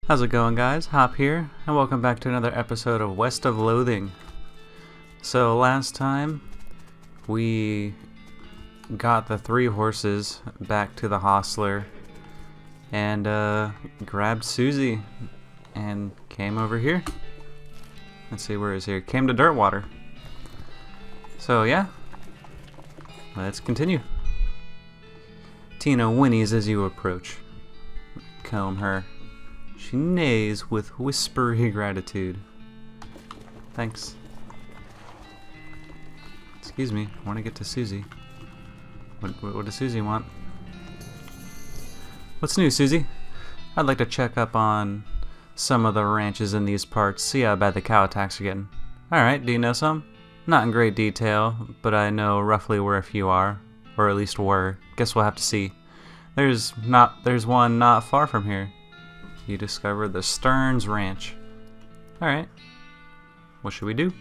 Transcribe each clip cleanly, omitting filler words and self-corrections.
How's it going, guys? Hop here, and welcome back to another episode of West of Loathing. So last time, we got the 3 horses back to the hostler, and grabbed Susie, and came over here. Let's see, where is here? Came to Dirtwater. So yeah, let's continue. Tina whinnies as you approach. Comb her. She neighs with whispery gratitude. Thanks. Excuse me, I want to get to Susie. What does Susie want? What's new, Susie? I'd like to check up on some of the ranches in these parts, see how bad the cow attacks are getting. Alright, do you know some? Not in great detail, but I know roughly where a few are. Or at least were. Guess we'll have to see. There's one not far from here. You discovered the Stearns Ranch. Alright. What should we do?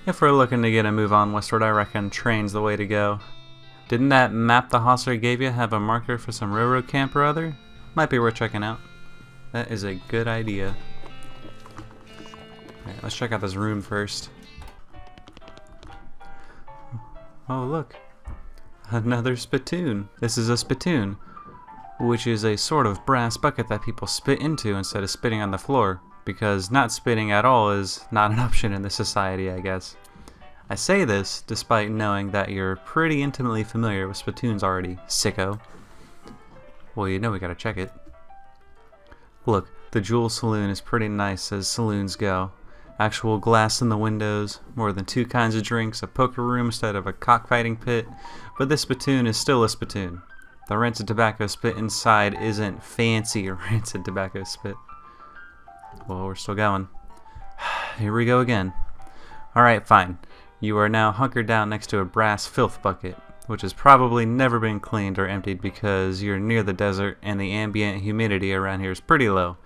If we're looking to get a move on westward, I reckon train's the way to go. Didn't that map the hostler gave you have a marker for some railroad camp or other? Might be worth checking out. That is a good idea. Alright, let's check out this room first. Oh, look. Another spittoon. This is a spittoon, which is a sort of brass bucket that people spit into instead of spitting on the floor, because not spitting at all is not an option in this society, I guess. I say this despite knowing that you're pretty intimately familiar with spittoons already, sicko. Well, you know we gotta check it. Look, the Jewel Saloon is pretty nice as saloons go. Actual glass in the windows, more than 2 kinds of drinks, a poker room instead of a cockfighting pit, but this spittoon is still a spittoon. The rancid tobacco spit inside isn't fancy rancid tobacco spit. Well, we're still going. Here we go again. Alright, fine. You are now hunkered down next to a brass filth bucket, which has probably never been cleaned or emptied because you're near the desert and the ambient humidity around here is pretty low.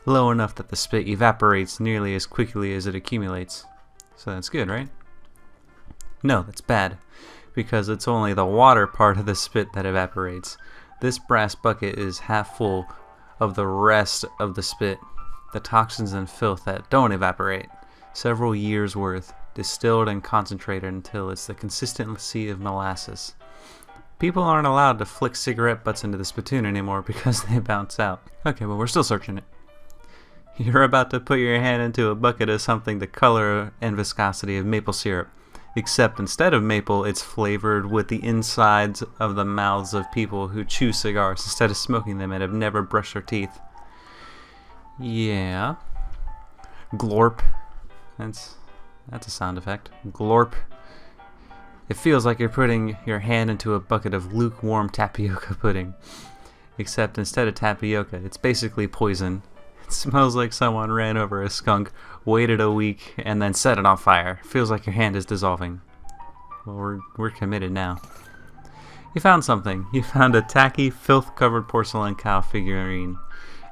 Low enough that the spit evaporates nearly as quickly as it accumulates. So that's good, right? No, that's bad, because it's only the water part of the spit that evaporates. This brass bucket is half full of the rest of the spit, the toxins and filth that don't evaporate. Several years worth, distilled and concentrated until it's the consistency of molasses. People aren't allowed to flick cigarette butts into the spittoon anymore because they bounce out. Okay, well, we're still searching it. You're about to put your hand into a bucket of something the color and viscosity of maple syrup. Except instead of maple, it's flavored with the insides of the mouths of people who chew cigars instead of smoking them and have never brushed their teeth. Yeah. Glorp. That's a sound effect. Glorp. It feels like you're putting your hand into a bucket of lukewarm tapioca pudding. Except instead of tapioca, it's basically poison. It smells like someone ran over a skunk, waited a week, and then set it on fire. Feels like your hand is dissolving. Well, we're committed now. You found something. You found a tacky, filth-covered porcelain cow figurine.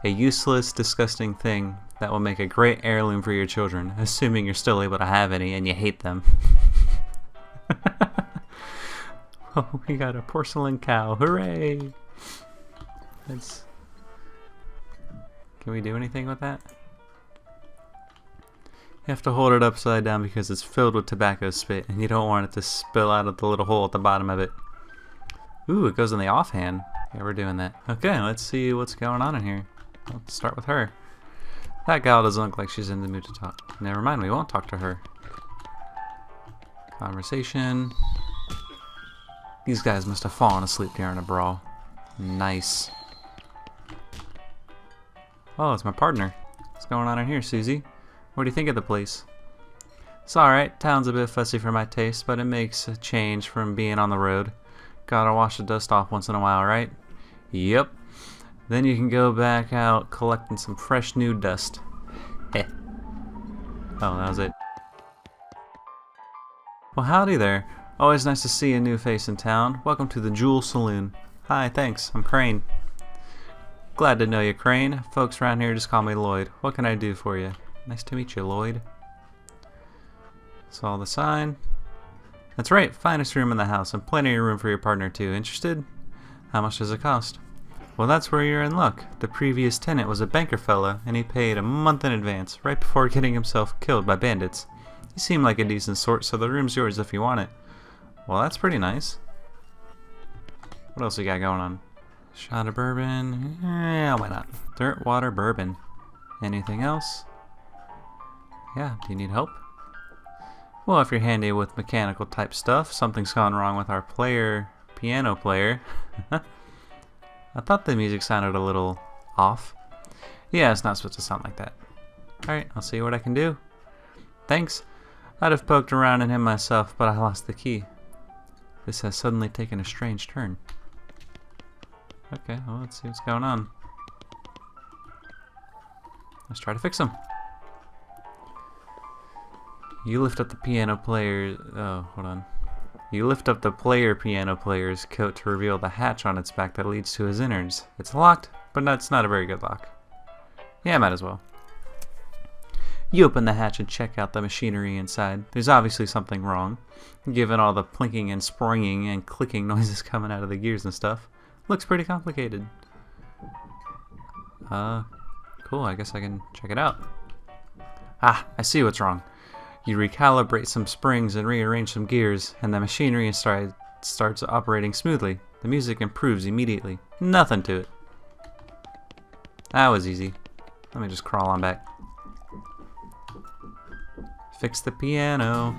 A useless, disgusting thing that will make a great heirloom for your children, assuming you're still able to have any and you hate them. Oh, we got a porcelain cow. Hooray! Can we do anything with that? You have to hold it upside down because it's filled with tobacco spit and you don't want it to spill out of the little hole at the bottom of it. Ooh, it goes in the offhand. Yeah, we're doing that. Okay, let's see what's going on in here. Let's start with her. That gal doesn't look like she's in the mood to talk. Never mind, we won't talk to her. Conversation. These guys must have fallen asleep during a brawl. Nice. Oh, it's my partner. What's going on in here, Susie? What do you think of the place? It's alright. Town's a bit fussy for my taste, but it makes a change from being on the road. Gotta wash the dust off once in a while, right? Yep. Then you can go back out collecting some fresh new dust. Heh. Oh, that was it. Well, howdy there. Always nice to see a new face in town. Welcome to the Jewel Saloon. Hi, thanks. I'm Crane. Glad to know you, Crane. Folks around here just call me Lloyd. What can I do for you? Nice to meet you, Lloyd. Saw the sign. That's right, finest room in the house, and plenty of room for your partner too. Interested? How much does it cost? Well, that's where you're in luck. The previous tenant was a banker fella, and he paid a month in advance, right before getting himself killed by bandits. He seemed like a decent sort, so the room's yours if you want it. Well, that's pretty nice. What else we got going on? Shot of bourbon. Yeah, why not? Dirtwater bourbon. Anything else? Yeah, do you need help? Well, if you're handy with mechanical type stuff, something's gone wrong with our piano player. I thought the music sounded a little off. Yeah, it's not supposed to sound like that. Alright, I'll see what I can do. Thanks. I'd have poked around in him myself, but I lost the key. This has suddenly taken a strange turn. Okay, well, let's see what's going on. Let's try to fix him. You lift up the piano player... Oh, hold on. You lift up the piano player's coat to reveal the hatch on its back that leads to his innards. It's locked, but it's not a very good lock. Yeah, might as well. You open the hatch and check out the machinery inside. There's obviously something wrong, given all the plinking and springing and clicking noises coming out of the gears and stuff. Looks pretty complicated. Cool, I guess I can check it out. Ah, I see what's wrong. You recalibrate some springs and rearrange some gears, and the machinery starts operating smoothly. The music improves immediately. Nothing to it. That was easy. Let me just crawl on back. Fix the piano.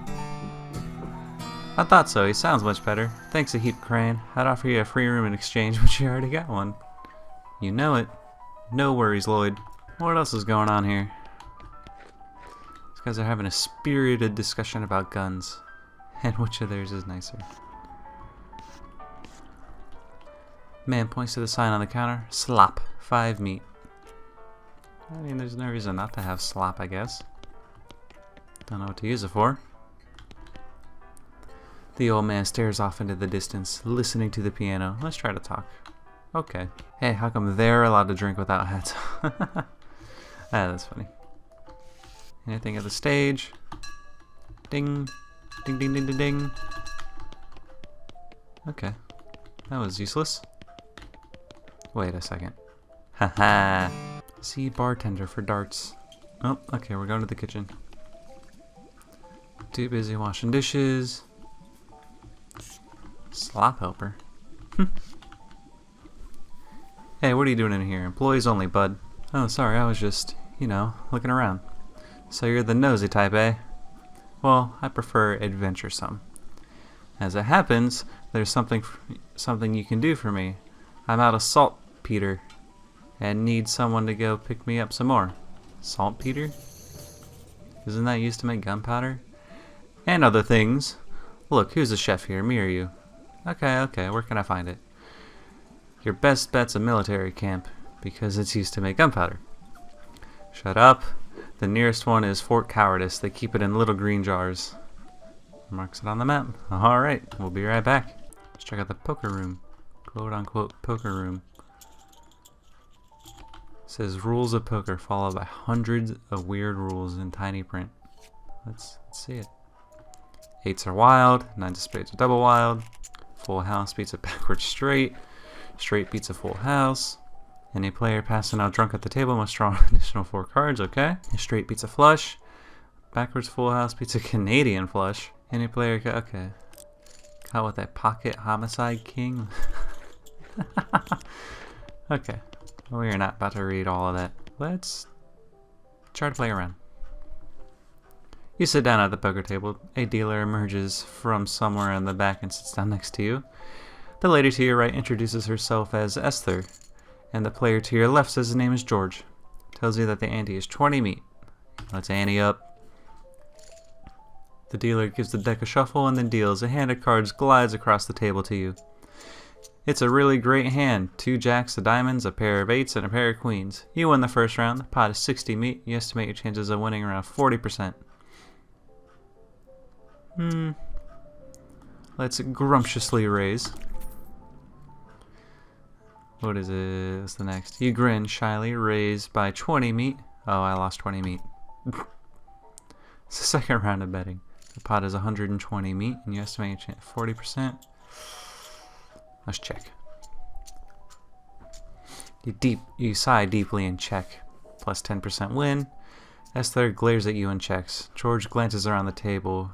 I thought so. He sounds much better. Thanks a heap, Crane. I'd offer you a free room in exchange, but you already got one. You know it. No worries, Lloyd. What else is going on here? These guys are having a spirited discussion about guns. And which of theirs is nicer? Man points to the sign on the counter. Slop. 5 meat. I mean, there's no reason not to have slop, I guess. Don't know what to use it for. The old man stares off into the distance, listening to the piano. Let's try to talk. Okay. Hey, how come they're allowed to drink without hats? Ah, that's funny. Anything at the stage? Ding. Ding, ding, ding, ding, ding. Okay. That was useless. Wait a second. Haha. See bartender for darts. Oh, okay, we're going to the kitchen. Too busy washing dishes. Slop helper. Hey, what are you doing in here? Employees only, bud. Oh, sorry, I was just, looking around. So you're the nosy type, eh? Well, I prefer adventuresome. As it happens, there's something you can do for me. I'm out of saltpeter and need someone to go pick me up some more. Saltpeter? Isn't that used to make gunpowder? And other things. Look, who's the chef here, me or you? Okay, where can I find it? Your best bet's a military camp, because it's used to make gunpowder. Shut up. The nearest one is Fort Cowardice. They keep it in little green jars. Marks it on the map. Alright, we'll be right back. Let's check out the poker room. Quote unquote poker room. It says rules of poker followed by hundreds of weird rules in tiny print. Let's see it. 8s are wild, 9s of spades are double wild, full house beats a backwards straight, straight beats a full house, any player passing out drunk at the table must draw an additional 4 cards, okay? A straight beats a flush, backwards full house beats a Canadian flush, any player, okay. Caught with that pocket homicide king. Okay, we are not about to read all of that. Let's try to play around. You sit down at the poker table. A dealer emerges from somewhere in the back and sits down next to you. The lady to your right introduces herself as Esther, and the player to your left says his name is George. Tells you that the ante is 20 meat. Let's ante up. The dealer gives the deck a shuffle and then deals. A hand of cards glides across the table to you. It's a really great hand. 2 jacks, a diamonds, a pair of 8s, and a pair of queens. You win the first round. The pot is 60 meat. You estimate your chances of winning around 40%. Let's grumptiously raise. What is it? What's the next? You grin shyly, raise by 20 meat. Oh, I lost 20 meat. It's the second round of betting. The pot is 120 meat, and you estimate your chance 40%. Let's check. You sigh deeply and check. Plus 10% win. Esther glares at you and checks. George glances around the table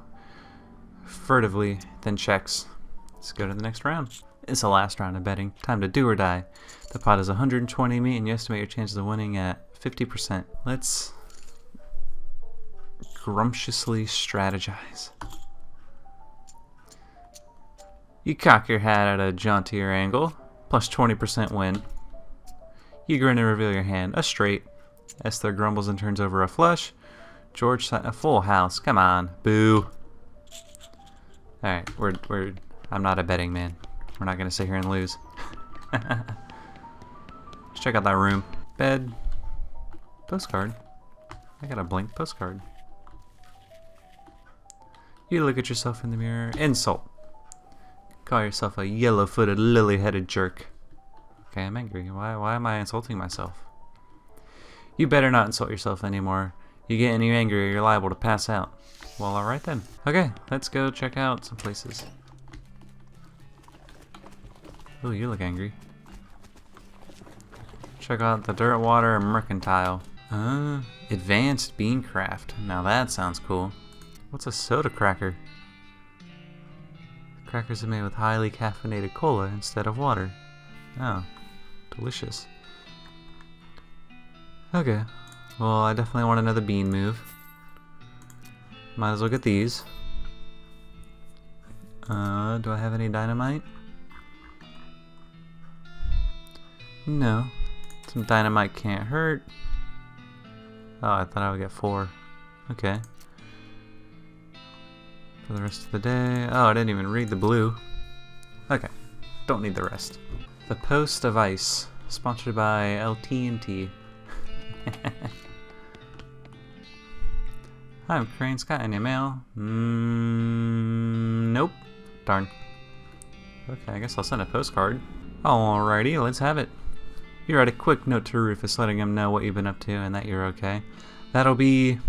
furtively, then checks. Let's go to the next round. It's the last round of betting. Time to do or die. The pot is 120 meat and you estimate your chances of winning at 50%. Let's grumptiously strategize. You cock your hat at a jauntier angle. Plus 20% win. You grin and reveal your hand. A straight. Esther grumbles and turns over a flush. George, a full house. Come on. Boo. Alright, I'm not a betting man. We're not gonna sit here and lose. Let's check out that room. Bed. Postcard. I got a blank postcard. You look at yourself in the mirror. Insult. Call yourself a yellow-footed, lily-headed jerk. Okay, I'm angry. Why am I insulting myself? You better not insult yourself anymore. You get any angrier, you're liable to pass out. Well, alright then. Okay, let's go check out some places. Oh, you look angry. Check out the Dirtwater Mercantile. Advanced Bean Craft. Now that sounds cool. What's a soda cracker? The crackers are made with highly caffeinated cola instead of water. Oh, delicious. Okay, well I definitely want another bean move. Might as well get these. Do I have any dynamite? No. Some dynamite can't hurt. Oh, I thought I would get 4. Okay. For the rest of the day. Oh, I didn't even read the blue. Okay. Don't need the rest. The Post of Ice. Sponsored by LT&T. Hi, I'm Crane Scott. Any mail? Nope. Darn. Okay, I guess I'll send a postcard. Alrighty, let's have it. You write a quick note to Rufus letting him know what you've been up to and that you're okay. That'll be...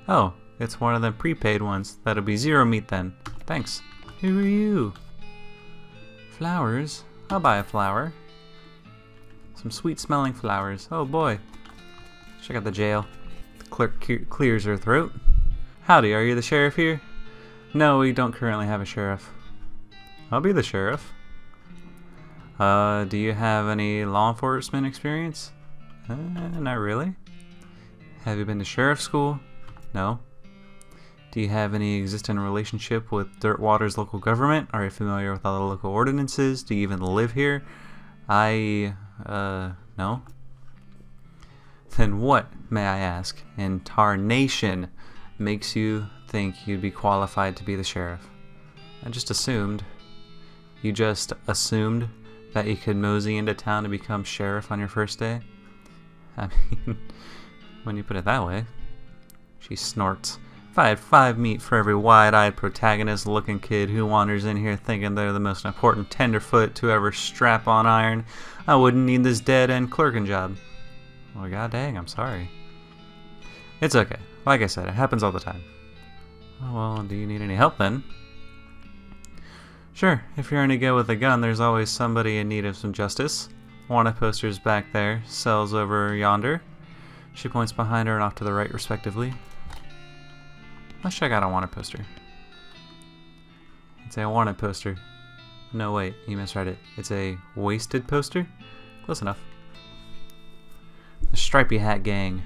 Oh, it's one of the prepaid ones. That'll be 0 meat then. Thanks. Who are you? Flowers? I'll buy a flower. Some sweet smelling flowers. Oh boy. Check out the jail. The clerk clears her throat. Howdy, are you the sheriff here? No, we don't currently have a sheriff. I'll be the sheriff. Do you have any law enforcement experience? Not really. Have you been to sheriff school? No. Do you have any existing relationship with Dirtwater's local government? Are you familiar with all the local ordinances? Do you even live here? No. Then what, may I ask, in tarnation makes you think you'd be qualified to be the sheriff? I just assumed. You just assumed that you could mosey into town to become sheriff on your first day? I mean, when you put it that way. She snorts. If I had 5 meat for every wide-eyed protagonist-looking kid who wanders in here thinking they're the most important tenderfoot to ever strap on iron, I wouldn't need this dead-end clerking job. Well, god dang, I'm sorry. It's okay. Like I said, it happens all the time. Oh, well, do you need any help then? Sure, if you're any good with a gun, there's always somebody in need of some justice. Wanted posters back there, cells over yonder. She points behind her and off to the right, respectively. Let's check out a wanted poster. It's a wanted poster. No, wait, you misread it. It's a wasted poster? Close enough. The Stripy Hat Gang.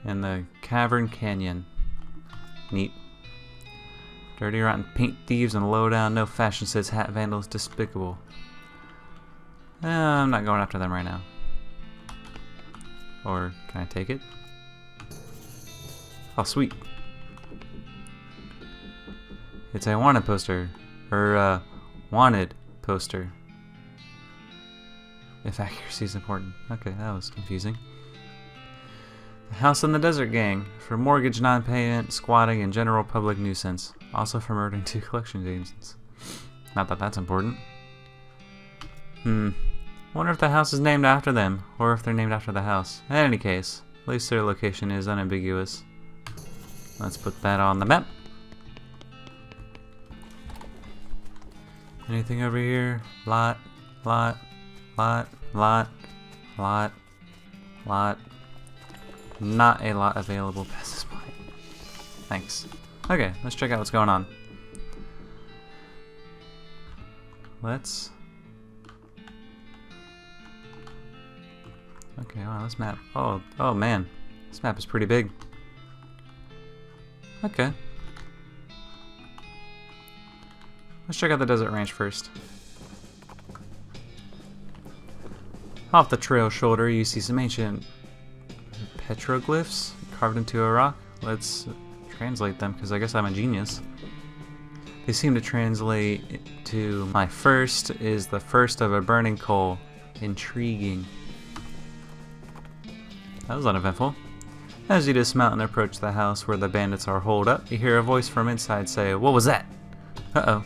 And the Cavern Canyon. Neat. Dirty, rotten paint thieves and low-down, no fashion sense hat vandals, despicable. I'm not going after them right now. Or can I take it? Oh, sweet. It's a wanted poster. Or, wanted poster. If accuracy is important. Okay, that was confusing. The House in the Desert Gang. For mortgage non-payment, squatting, and general public nuisance. Also for murdering 2 collection agents. Not that that's important. Wonder if the house is named after them, or if they're named after the house. In any case, at least their location is unambiguous. Let's put that on the map. Anything over here? Lot. Lot. Not a lot available past this point. Thanks. Okay, let's check out what's going on. Okay, wow, this map. Oh man. This map is pretty big. Okay. Let's check out the desert ranch first. Off the trail shoulder, you see some ancient petroglyphs carved into a rock. Let's translate them, because I guess I'm a genius. They seem to translate to my first is the first of a burning coal. Intriguing. That was uneventful. As you dismount and approach the house where the bandits are holed up, you hear a voice from inside say, "What was that?" Uh-oh.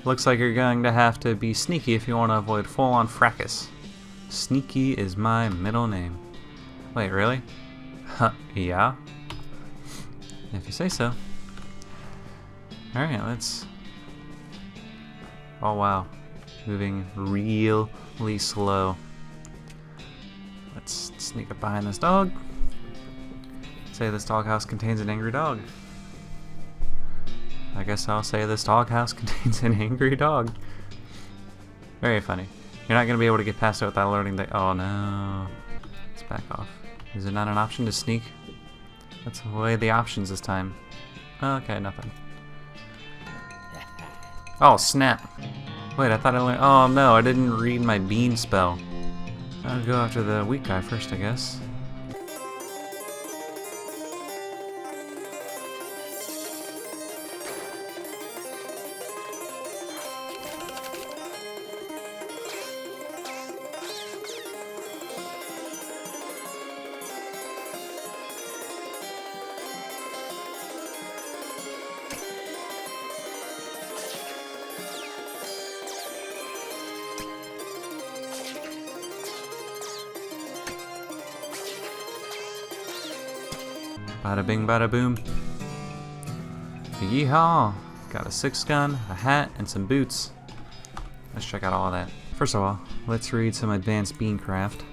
Looks like you're going to have to be sneaky if you want to avoid full-on fracas. Sneaky is my middle name. Wait, really? Huh, yeah? If you say so. Alright, let's... Oh wow. Moving really slow. Let's sneak up behind this dog. Say this doghouse contains an angry dog. I guess I'll say this doghouse contains an angry dog. Very funny. You're not going to be able to get past it without alerting the... Oh no. Let's back off. Is it not an option to sneak? Let's weigh the options this time. Okay, nothing. Oh, snap. Wait, I thought I learned... Oh no, I didn't read my bean spell. I'll go after the weak guy first, I guess. Bada bing, bada boom. Yeehaw! Got a 6-gun, a hat, and some boots. Let's check out all of that. First of all, let's read some advanced bean craft.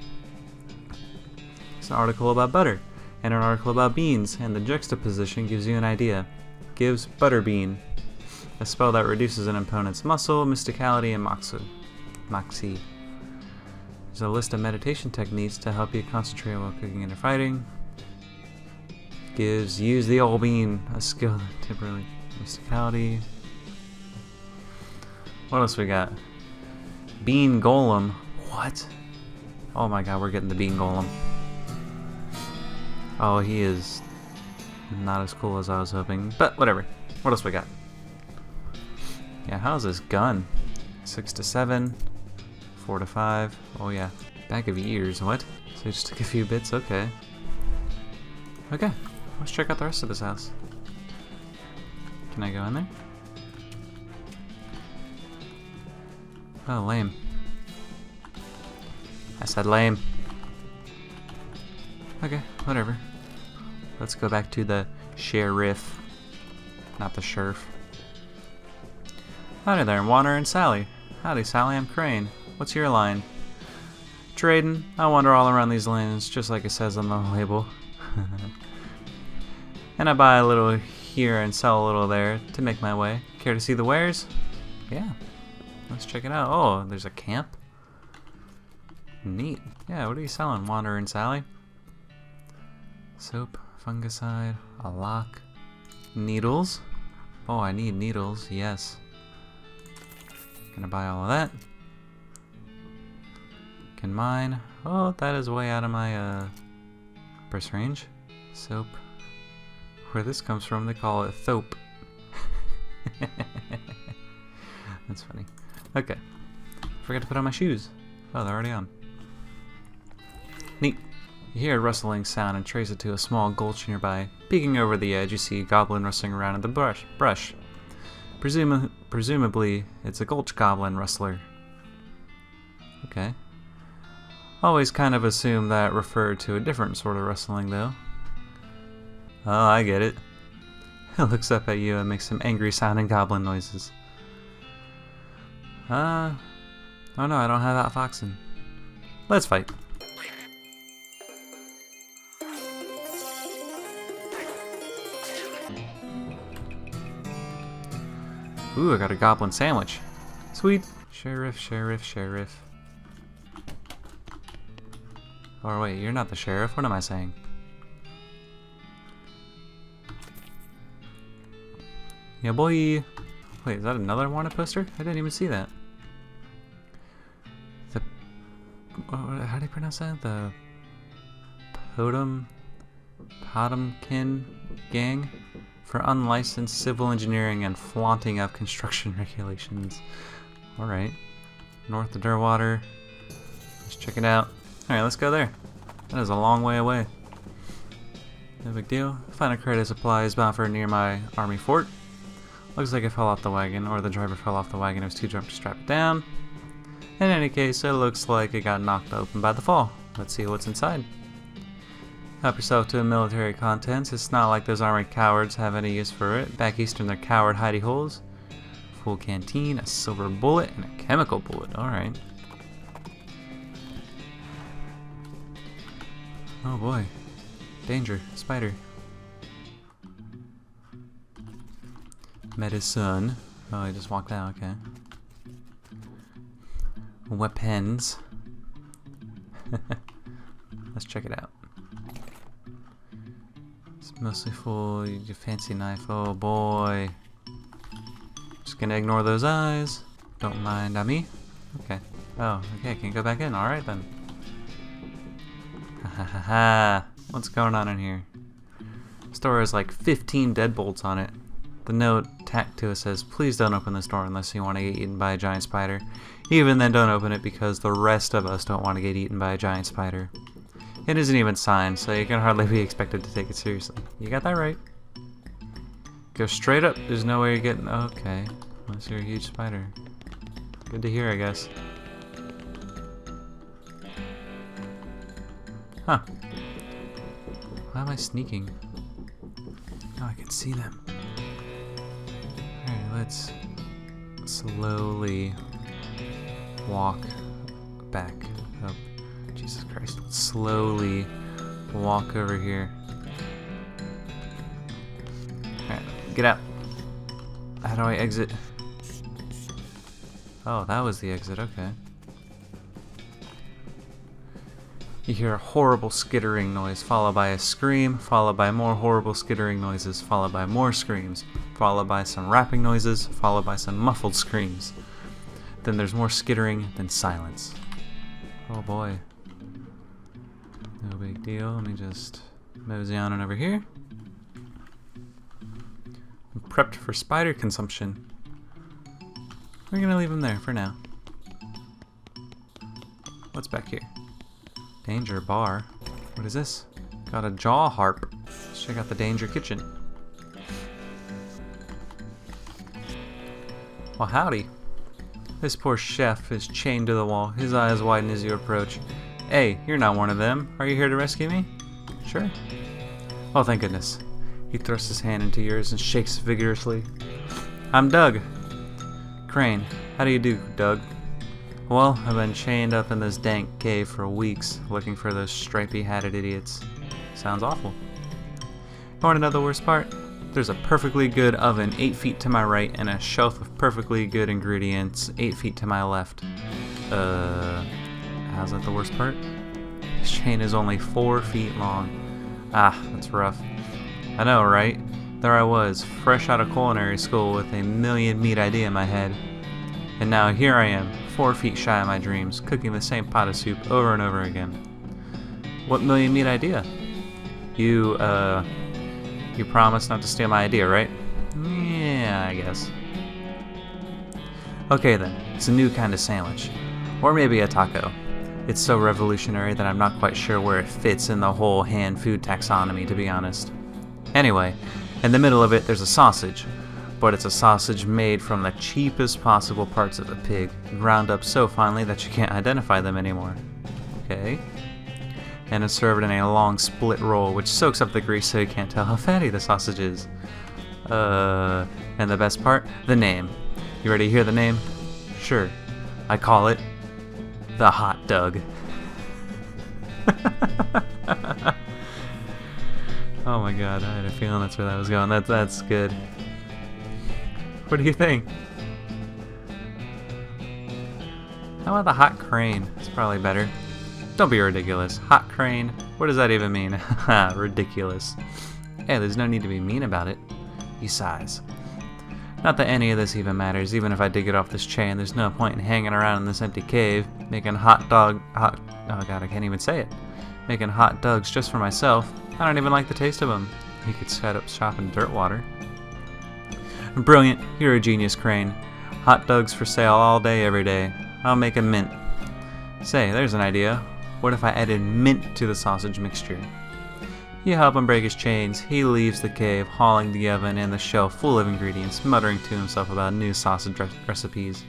It's an article about butter, and an article about beans, and the juxtaposition gives you an idea. Gives butterbean, a spell that reduces an opponent's muscle, mysticality, and moxie. There's a list of meditation techniques to help you concentrate while cooking and fighting. Gives use the old bean, a skill temporarily mysticality. What else we got? Bean golem. What? Oh my god, we're getting the bean golem. Oh, he is not as cool as I was hoping, but whatever. What else we got? Yeah, how's this gun? 6 to 7, 4 to 5. Oh yeah, bag of ears. What? So he just took a few bits. Okay. Okay. Let's check out the rest of this house. Can I go in there? Oh, lame. I said lame. Okay, whatever. Let's go back to the sheriff. Not the sheriff. Howdy there, Warner and Sally. Howdy, Sally, I'm Crane. What's your line? Trading. I wander all around these lands, just like it says on the label. And I buy a little here and sell a little there to make my way. Care to see the wares? Yeah. Let's check it out. Oh, there's a camp? Neat. Yeah, what are you selling, Wander and Sally? Soap, fungicide, a lock, needles. Oh, I need needles, yes. Gonna buy all of that. Can mine. Oh, that is way out of my price range. Soap. Where this comes from, they call it thope. That's funny. Okay. Forgot to put on my shoes. Oh, they're already on. Neat. You hear a rustling sound and trace it to a small gulch nearby. Peeking over the edge, you see a goblin rustling around in the brush. Presumably, it's a gulch goblin rustler. Okay. Always kind of assumed that referred to a different sort of rustling, though. Oh, I get it. It looks up at you and makes some angry sounding goblin noises. Oh no, I don't have that foxen. Let's fight. Ooh, I got a goblin sandwich. Sweet. Sheriff, sheriff, sheriff. Or wait, you're not the sheriff. What am I saying? Yeah, boy. Wait, is that another wanted poster? I didn't even see that. The... How do you pronounce that? The... Potemkin gang? For unlicensed civil engineering and flaunting of construction regulations. Alright. North of Dirtwater. Let's check it out. Alright, let's go there. That is a long way away. No big deal. Find a crate of supplies bound for near my army fort. Looks like it fell off the wagon, or the driver fell off the wagon and was too drunk to strap it down. In any case, it looks like it got knocked open by the fall. Let's see what's inside. Help yourself to military contents. It's not like those armored cowards have any use for it. Back east in their coward hidey holes. Full canteen, a silver bullet, and a chemical bullet. Alright. Oh boy. Danger. Spider. Medicine. Oh, I just walked out. Okay. Weapons. Let's check it out. It's mostly full. You fancy knife. Oh boy. Just gonna ignore those eyes. Don't mind me. Okay. Oh, okay. Can't go back in. Alright then. Ha ha ha ha. What's going on in here? Store has like 15 deadbolts on it. The note tacked to it says, please don't open this door unless you want to get eaten by a giant spider. Even then, don't open it because the rest of us don't want to get eaten by a giant spider. It isn't even signed, so you can hardly be expected to take it seriously. You got that right. Go straight up. There's no way you're getting... Okay. Unless you're a huge spider. Good to hear, I guess. Huh. Why am I sneaking? Oh, I can see them. Alright, let's slowly walk back up. Jesus Christ. Let's slowly walk over here. Alright, get out. How do I exit? Oh, that was the exit, okay. You hear a horrible skittering noise, followed by a scream, followed by more horrible skittering noises, followed by more screams, followed by some rapping noises, followed by some muffled screams. Then there's more skittering, then silence. Oh boy. No big deal. Let me just mosey on over here. I'm prepped for spider consumption. We're gonna leave him there for now. What's back here? Danger bar. What is this? Got a jaw harp. Let's check out the danger kitchen. Well, howdy. This poor chef is chained to the wall. His eyes widen as you approach. Hey, you're not one of them. Are you here to rescue me? Sure. Oh, thank goodness. He thrusts his hand into yours and shakes vigorously. I'm Doug. Crane. How do you do, Doug? Well, I've been chained up in this dank cave for weeks, looking for those stripy-hatted idiots. Sounds awful. You want to know the worst part? There's a perfectly good oven 8 feet to my right and a shelf of perfectly good ingredients 8 feet to my left. How's that the worst part? This chain is only 4 feet long. Ah, that's rough. I know, right? There I was, fresh out of culinary school with a million meat idea in my head. And now here I am, 4 feet shy of my dreams, cooking the same pot of soup over and over again. What million meat idea? You promised not to steal my idea, right? Yeah, I guess. Okay then, it's a new kind of sandwich. Or maybe a taco. It's so revolutionary that I'm not quite sure where it fits in the whole hand food taxonomy, to be honest. Anyway, in the middle of it there's a sausage. But it's a sausage made from the cheapest possible parts of a pig, ground up so finely that you can't identify them anymore. Okay. And it's served in a long split roll, which soaks up the grease so you can't tell how fatty the sausage is. And the best part? The name. You ready to hear the name? Sure. I call it the Hot Doug. Oh my god, I had a feeling that's where that was going. That's good. What do you think? How about the hot crane? It's probably better. Don't be ridiculous. Hot crane? What does that even mean? Haha, ridiculous. Hey, there's no need to be mean about it. He sighs. Not that any of this even matters. Even if I did get off this chain, there's no point in hanging around in this empty cave, making oh god, I can't even say it. Making hot dogs just for myself. I don't even like the taste of them. He could set up shop in Dirtwater. Brilliant. You're a genius, Crane. Hot dogs for sale all day, every day. I'll make a mint. Say, there's an idea. What if I added mint to the sausage mixture? You help him break his chains. He leaves the cave, hauling the oven and the shelf full of ingredients, muttering to himself about new sausage recipes.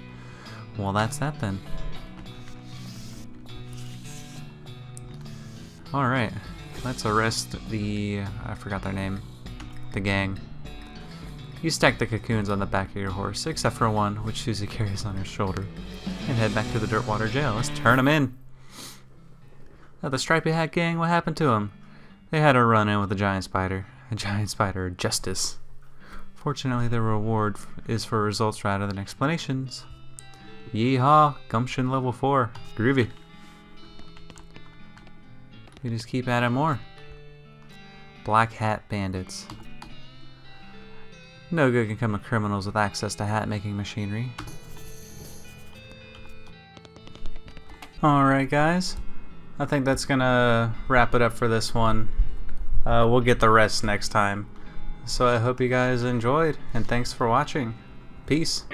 Well, that's that then. Alright, let's arrest the... I forgot their name. The gang. You stack the cocoons on the back of your horse, except for one, which Susie carries on her shoulder, and head back to the Dirtwater jail. Let's turn them in. Oh, the Stripey Hat gang, what happened to them? They had a run-in with a giant spider of justice. Fortunately, the reward is for results rather than explanations. Yeehaw, gumption level 4. Groovy. We just keep adding more. Black hat bandits. No good can come to criminals with access to hat-making machinery. Alright guys, I think that's gonna wrap it up for this one. We'll get the rest next time. So I hope you guys enjoyed, and thanks for watching. Peace.